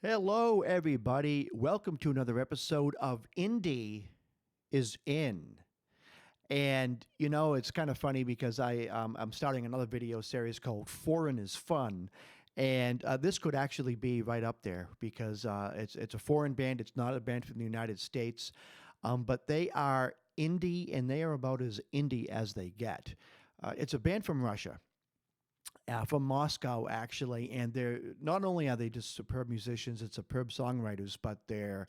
Hello, everybody. Welcome to another episode of Indie is In. And it's kind of funny because I'm starting another video series called Foreign is Fun, and this could actually be right up there because it's a foreign band. It's not a band from the United States, but they are indie, and they are about as indie as they get. It's a band from Russia, from Moscow actually, and they're not only are they just superb musicians and superb songwriters, but they're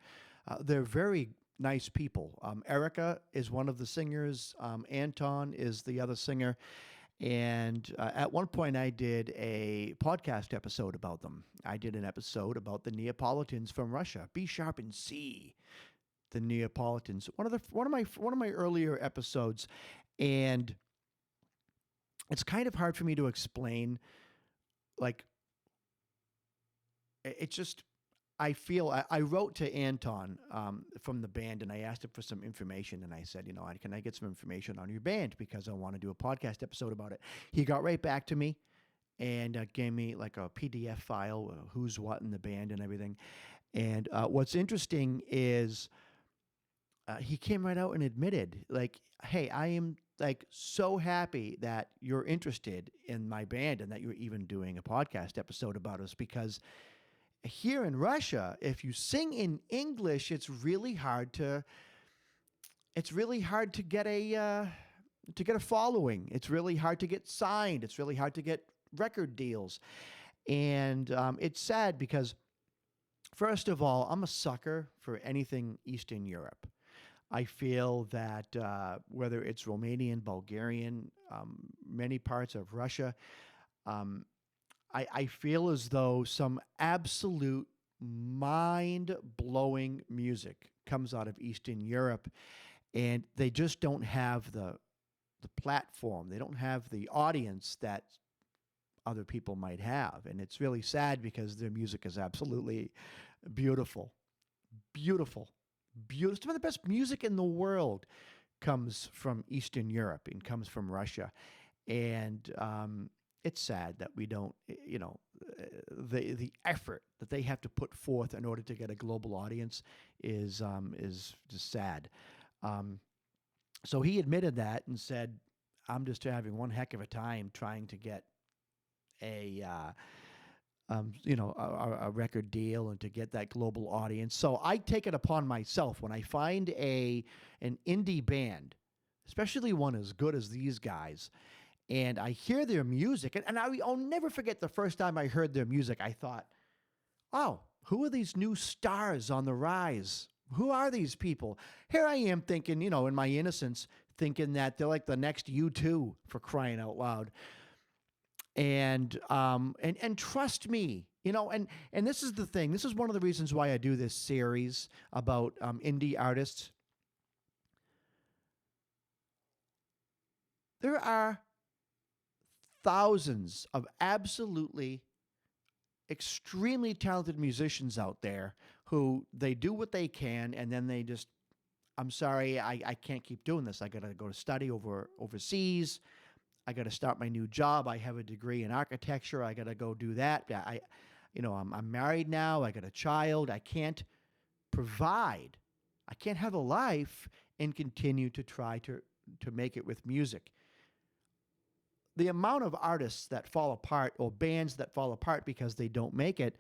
very nice people. Erica is one of the singers. Anton is the other singer, and at one point I did a podcast episode about them. I did an episode about the Neapolitans from Russia, B sharp and C. The Neapolitans, one of my earlier episodes, and it's kind of hard for me to explain like it's just I feel I wrote to Anton from the band, and I asked him for some information, and I said, can I get some information on your band because I want to do a podcast episode about it. He got right back to me and gave me like a PDF file, who's what in the band and everything. And what's interesting is he came right out and admitted, like, hey, I am like so happy that you're interested in my band and that you're even doing a podcast episode about us because here in Russia, if you sing in English, it's really hard to get a following. It's really hard to get signed. It's really hard to get record deals, and it's sad because first of all, I'm a sucker for anything Eastern Europe. I feel that whether it's Romanian, Bulgarian, many parts of Russia, um, I feel as though some absolute mind blowing music comes out of Eastern Europe, and they just don't have the platform. They don't have the audience that other people might have, and it's really sad because their music is absolutely beautiful, beautiful, beautiful. Some of the best music in the world comes from Eastern Europe and comes from Russia, and it's sad that we don't, the effort that they have to put forth in order to get a global audience is just sad. Um, so he admitted that and said, "I'm just having one heck of a time trying to get a a record deal and to get that global audience." So I take it upon myself when I find an indie band, especially one as good as these guys, and I hear their music, and I'll never forget the first time I heard their music. I thought, oh, who are these new stars on the rise? Who are these people? Here I am thinking, in my innocence, thinking that they're like the next U2 for crying out loud. And trust me, and this is the thing. This is one of the reasons why I do this series about indie artists. There are thousands of absolutely extremely talented musicians out there who they do what they can, and then they just, I'm sorry, I can't keep doing this. I got to go to study overseas. I got to start my new job. I have a degree in architecture. I got to go do that. I'm married now. I got a child. I can't provide. I can't have a life and continue to try to make it with music. The amount of artists that fall apart or bands that fall apart because they don't make it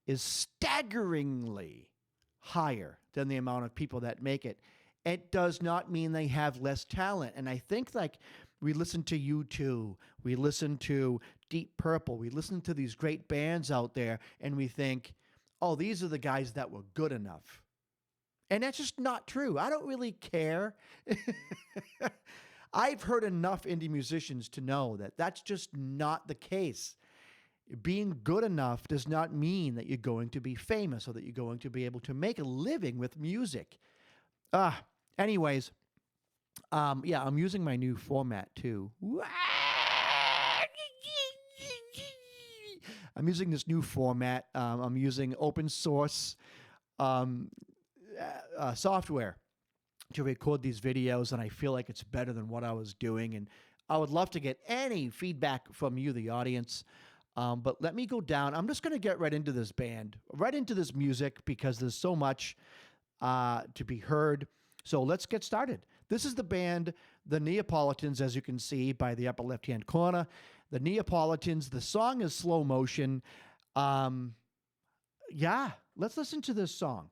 is staggeringly higher than the amount of people that make it. It does not mean they have less talent. And I think like we listen to U2, we listen to Deep Purple, we listen to these great bands out there, and we think, oh, these are the guys that were good enough. And that's just not true. I don't really care. I've heard enough indie musicians to know that that's just not the case. Being good enough does not mean that you're going to be famous or that you're going to be able to make a living with music. Anyways, yeah, I'm using my new format too. I'm using this new format. I'm using open source um, software to record these videos, and I feel like it's better than what I was doing. And I would love to get any feedback from you, the audience. But let me go down. I'm just going to get right into this band, right into this music, because there's so much to be heard. So let's get started. This is the band, the Neopolitans, as you can see by the upper left-hand corner. The Neopolitans, the song is Slow Motion. Um, yeah, let's listen to this song.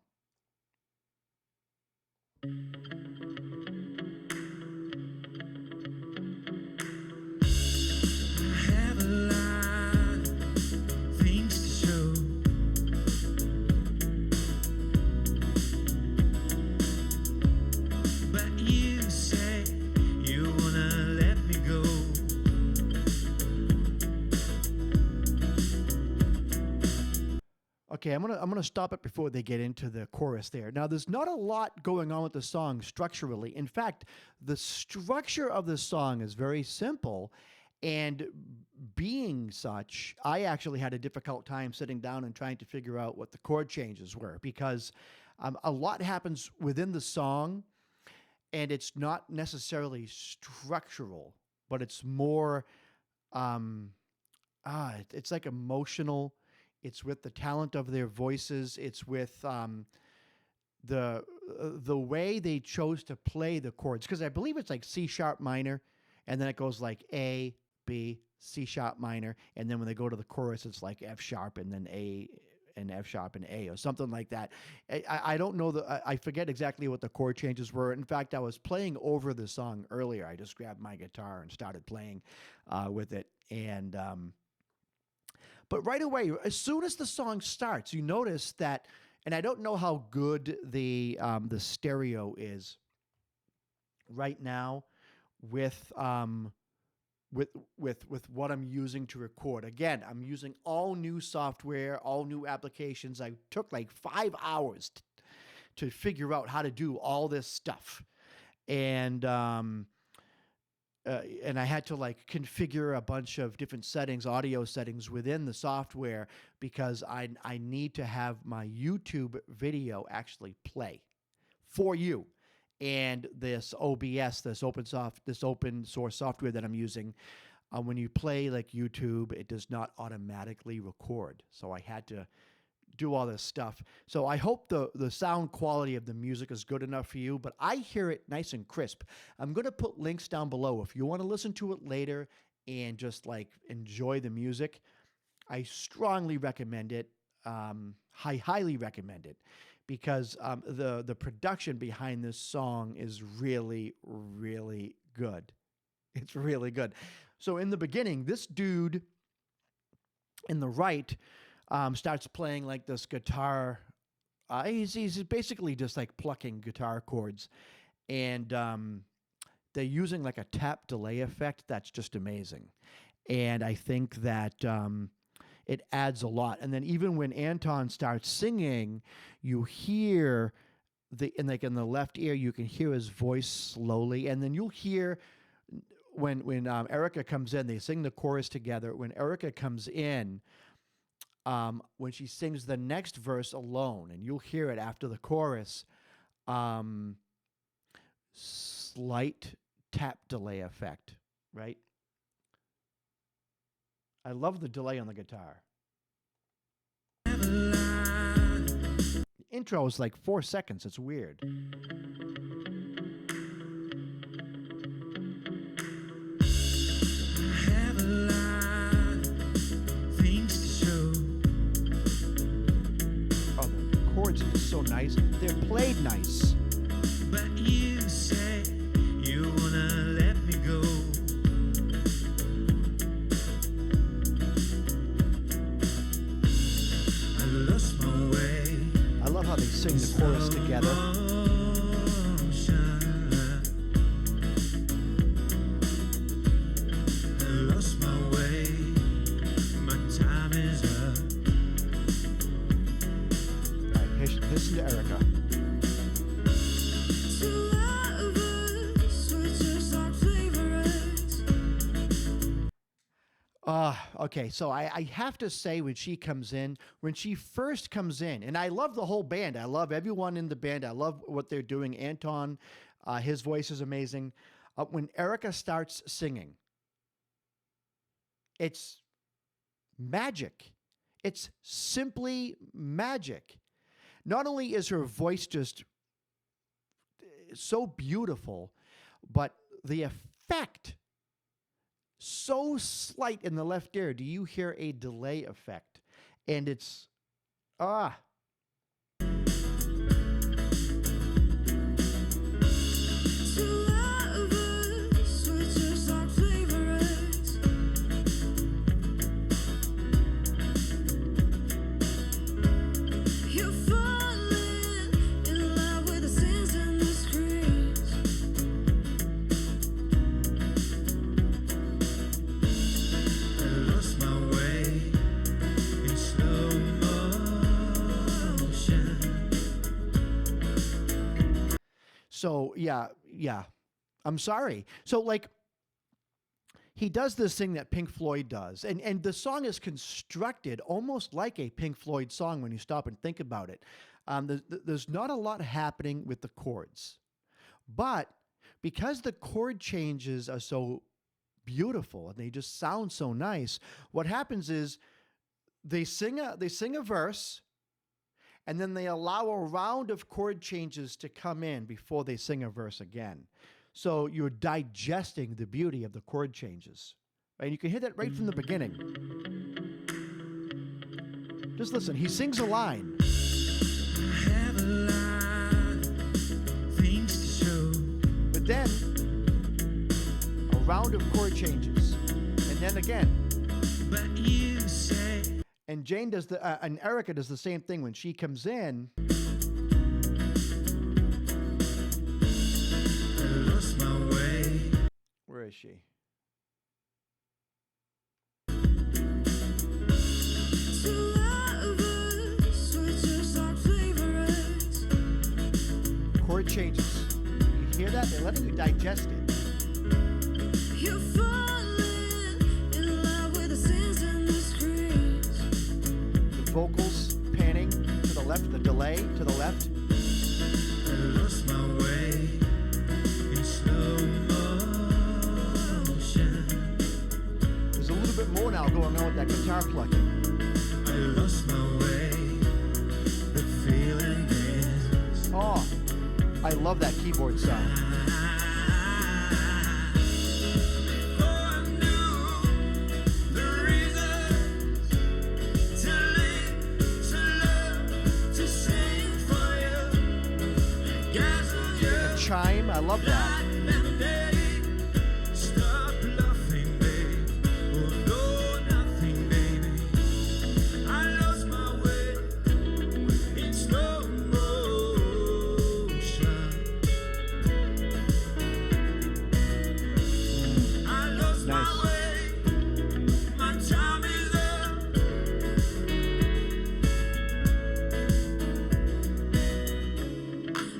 Okay, I'm gonna stop it before they get into the chorus there. Now, there's not a lot going on with the song structurally. In fact, the structure of the song is very simple, and being such, I actually had a difficult time sitting down and trying to figure out what the chord changes were, because a lot happens within the song, and it's not necessarily structural, but it's more um, it's like emotional. It's with the talent of their voices. It's with the way they chose to play the chords, because I believe it's like C sharp minor, and then it goes like A, B, C sharp minor, and then when they go to the chorus, it's like F sharp and then A and F sharp and A or something like that. I don't know I forget exactly what the chord changes were. In fact, I was playing over the song earlier. I just grabbed my guitar and started playing with it, and but right away, as soon as the song starts, you notice that, and I don't know how good the stereo is right now with with what I'm using to record. Again, I'm using all new software, all new applications. I took like 5 hours to figure out how to do all this stuff, and and I had to like configure a bunch of different settings, audio settings within the software, because I need to have my YouTube video actually play for you. And this OBS, this open source software that I'm using, when you play like YouTube, it does not automatically record. So I had to do all this stuff. So I hope the sound quality of the music is good enough for you, but I hear it nice and crisp. I'm going to put links down below if you want to listen to it later and just like enjoy the music. I strongly recommend it. I highly recommend it, because the production behind this song is really, really good. It's really good. So in the beginning, this dude in the right starts playing like this guitar. He's basically just like plucking guitar chords, and they're using like a tap delay effect that's just amazing. And I think that it adds a lot. And then even when Anton starts singing, you hear in the left ear, you can hear his voice slowly, and then you'll hear when Erica comes in, they sing the chorus together. When Erica comes in, when she sings the next verse alone, and you'll hear it after the chorus, slight tap delay effect, right? I love the delay on the guitar. The intro is like 4 seconds. It's weird. Chords are so nice. They're played nice. But you say you wanna let me go. I lost my way. I love how they sing the chorus together. I lost my way. My time is up. Listen to Erica. Okay, so I have to say, when she first comes in, and I love the whole band. I love everyone in the band. I love what they're doing. Anton, his voice is amazing. When Erica starts singing, it's magic. It's simply magic. Not only is her voice just so beautiful, but the effect so slight in the left ear. Do you hear a delay effect? And it's ah. So yeah. I'm sorry. So like he does this thing that Pink Floyd does, and the song is constructed almost like a Pink Floyd song when you stop and think about it. There's not a lot happening with the chords, but because the chord changes are so beautiful and they just sound so nice, what happens is they sing a verse. And then they allow a round of chord changes to come in before they sing a verse again. So you're digesting the beauty of the chord changes. And you can hear that right from the beginning. Just listen. He sings a line. I have a lot of things to show. But then a round of chord changes. And then again. But you say. And Jane does and Erica does the same thing when she comes in. I lost my way. Where is she? Chord changes. You hear that? They're letting you digest it. Vocals panning to the left, the delay to the left. I lost my way in slow motion. There's a little bit more now going on with that guitar plucking. I lost my way. The feeling is. Oh, I love that keyboard sound. Chime, I love that. Stop bluffing, baby. Oh, no, nothing, baby. I lost my way in slow motion. I lost my way. My time is up.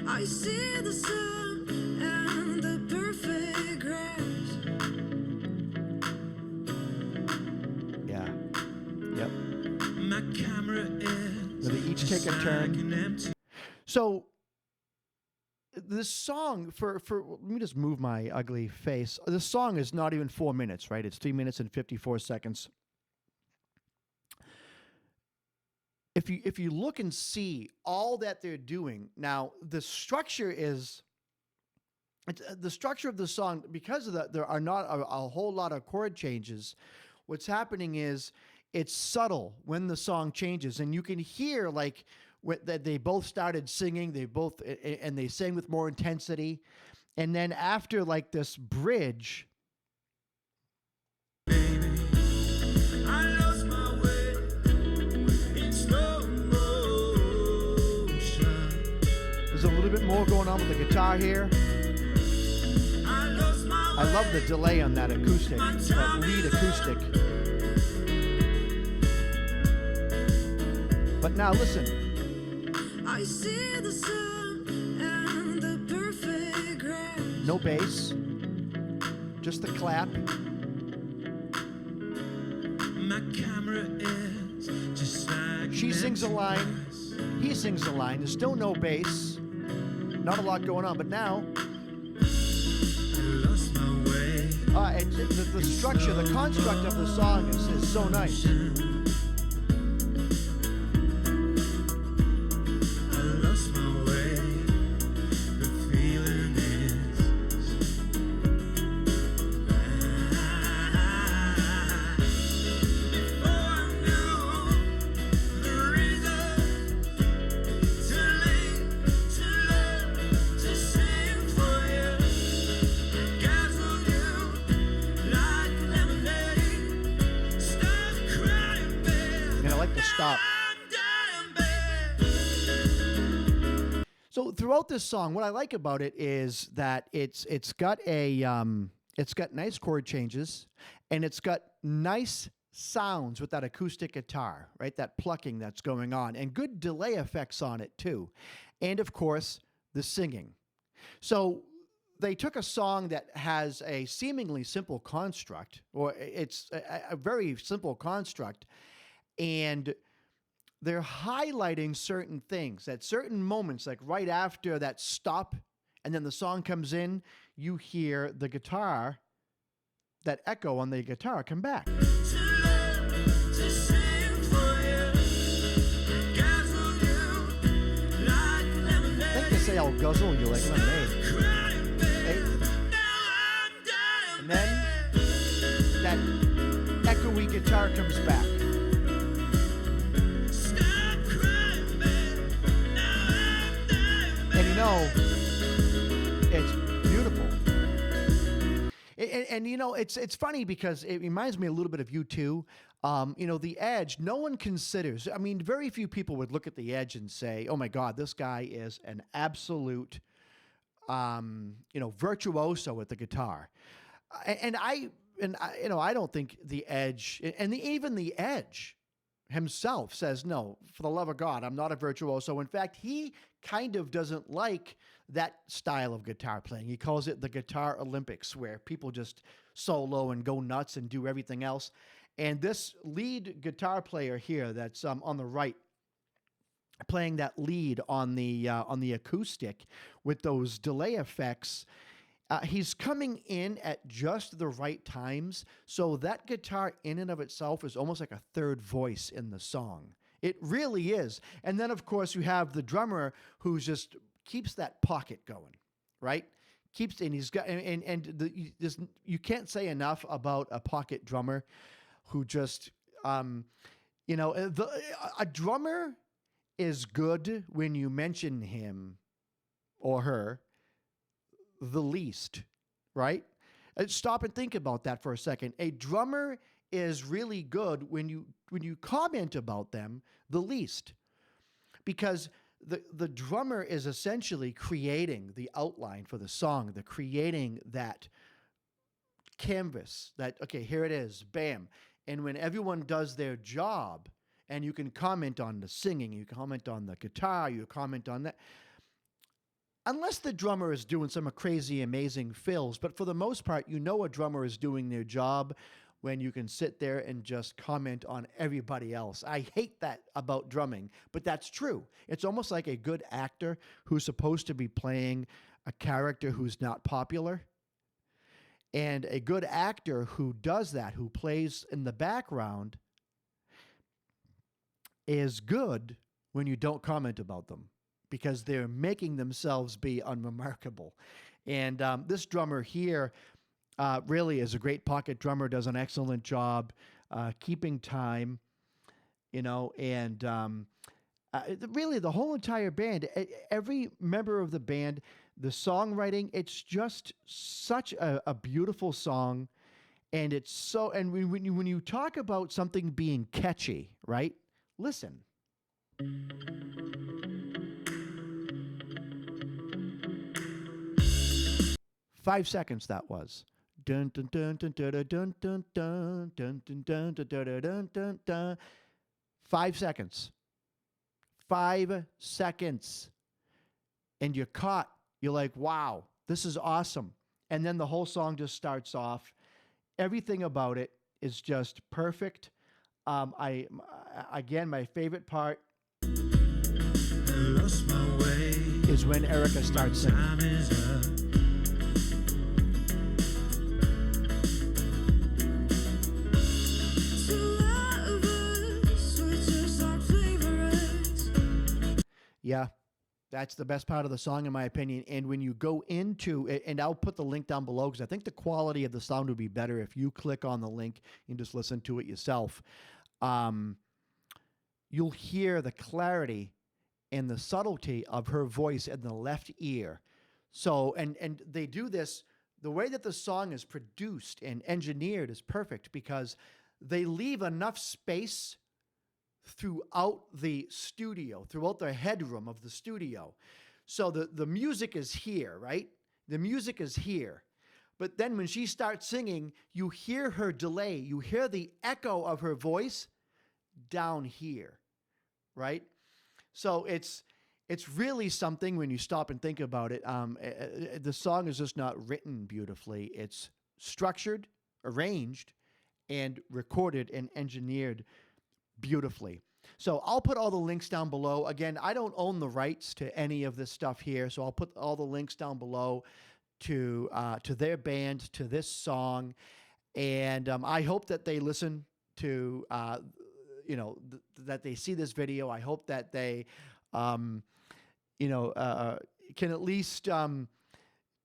I see the sun. So they each take a turn. So this song let me just move my ugly face. This song is not even 4 minutes, right? It's 3 minutes and 54 seconds. If you look and see all that they're doing now, the structure is the structure of the song, because of there are not a whole lot of chord changes. What's happening is it's subtle when the song changes, and you can hear like that they both started singing. They sang with more intensity, and then after like this bridge, baby, I lost my way in slow motion. There's a little bit more going on with the guitar here. I love the delay on that acoustic, that lead acoustic. But now listen. I see the sun and the perfect grass. No bass, just the clap. My camera is just like she sings a line, he sings a line. There's still no bass, not a lot going on. But now, I lost my way The structure, the construct of the song is so nice. I lost my way. The feeling is before I knew the reason, too late to love, to sing for you. Dazzle you like lemonade. Stop crying, babe. And I like to stop. I'm dying, babe. So throughout this song, what I like about it is that it's got nice chord changes, and it's got nice sounds with that acoustic guitar, right? That plucking that's going on, and good delay effects on it too, and of course the singing. So they took a song that has a seemingly simple construct, or it's a very simple construct, and they're highlighting certain things at certain moments, like right after that stop, and then the song comes in, you hear the guitar, that echo on the guitar come back. To love, to sing for you. Dazzle you like I lemonade. think they say I'll guzzle you like lemonade. Crying, babe. Right? Now I'm dying, And then that echoey guitar comes back. Stop crying, babe. Now I'm dying, And you know, it's beautiful. And you know, it's funny because it reminds me a little bit of U2. You know, The Edge, no one considers, I mean, very few people would look at The Edge and say, oh my God, this guy is an absolute, you know, virtuoso with the guitar. And I, you know, I don't think The Edge, and even The Edge himself says, no, for the love of God, I'm not a virtuoso. In fact, he kind of doesn't like that style of guitar playing. He calls it the Guitar Olympics, where people just solo and go nuts and do everything else. And this lead guitar player here that's on the right, playing that lead on the acoustic with those delay effects, he's coming in at just the right times. So that guitar in and of itself is almost like a third voice in the song. It really is. And then, of course, you have the drummer who just keeps that pocket going, right? Keeps, and he's got, you can't say enough about a pocket drummer who just, you know, a drummer is good when you mention him or her the least, right? Stop and think about that for a second. A drummer is really good when you comment about them the least, because the drummer is essentially creating the outline for the song, the creating that canvas, that, okay, here it is, bam. And when everyone does their job, and you can comment on the singing, you comment on the guitar, you comment on that, unless the drummer is doing some crazy, amazing fills. But for the most part, you know a drummer is doing their job when you can sit there and just comment on everybody else. I hate that about drumming, but that's true. It's almost like a good actor who's supposed to be playing a character who's not popular. And a good actor who does that, who plays in the background, is good when you don't comment about them, because they're making themselves be unremarkable. And this drummer here really is a great pocket drummer, does an excellent job keeping time, you know, and really the whole entire band, every member of the band, the songwriting, it's just such a beautiful song. And it's so, and when you talk about something being catchy, right? Listen. 5 seconds that was. Dun dun dun dun dun dun dun dun dun dun dun dun dun dun dun dun. 5 seconds. 5 seconds. And you're caught. You're like, wow, this is awesome. And then the whole song just starts off. Everything about it is just perfect. Again, my favorite part is when Erica starts singing. Yeah, that's the best part of the song, in my opinion. And when you go into it, and I'll put the link down below because I think the quality of the sound would be better if you click on the link and just listen to it yourself. Um, you'll hear the clarity and the subtlety of her voice in the left ear. So, and they do this. The way that the song is produced and engineered is perfect because they leave enough space throughout the studio, throughout the headroom of the studio. So the music is here, right? The music is here. But then when she starts singing, you hear her delay, you hear the echo of her voice down here, right? So it's really something when you stop and think about it. The song is just not written beautifully. It's structured, arranged, and recorded and engineered beautifully. So I'll put all the links down below. Again, I don't own the rights to any of this stuff here, so I'll put all the links down below to their band, to this song, and I hope that they listen to that they see this video. I hope that they um, can at least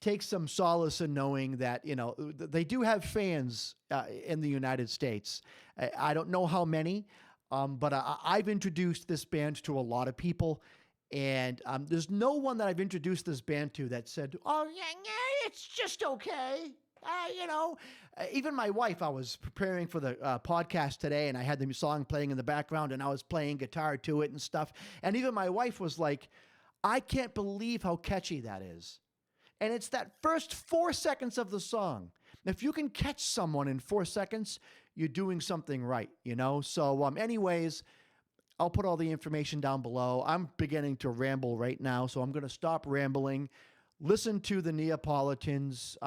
take some solace in knowing that they do have fans in the United States. I don't know how many. But I've introduced this band to a lot of people, and there's no one that I've introduced this band to that said, "Oh yeah, it's just okay." Even my wife. I was preparing for the podcast today, and I had the song playing in the background, and I was playing guitar to it and stuff. And even my wife was like, "I can't believe how catchy that is." And it's that first 4 seconds of the song. If you can catch someone in 4 seconds, you're doing something right, So, anyways, I'll put all the information down below. I'm beginning to ramble right now, so I'm going to stop rambling. Listen to the Neopolitans.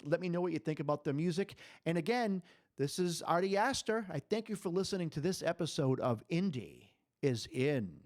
Let me know what you think about the music. And again, this is Artie Astor. I thank you for listening to this episode of Indie is In.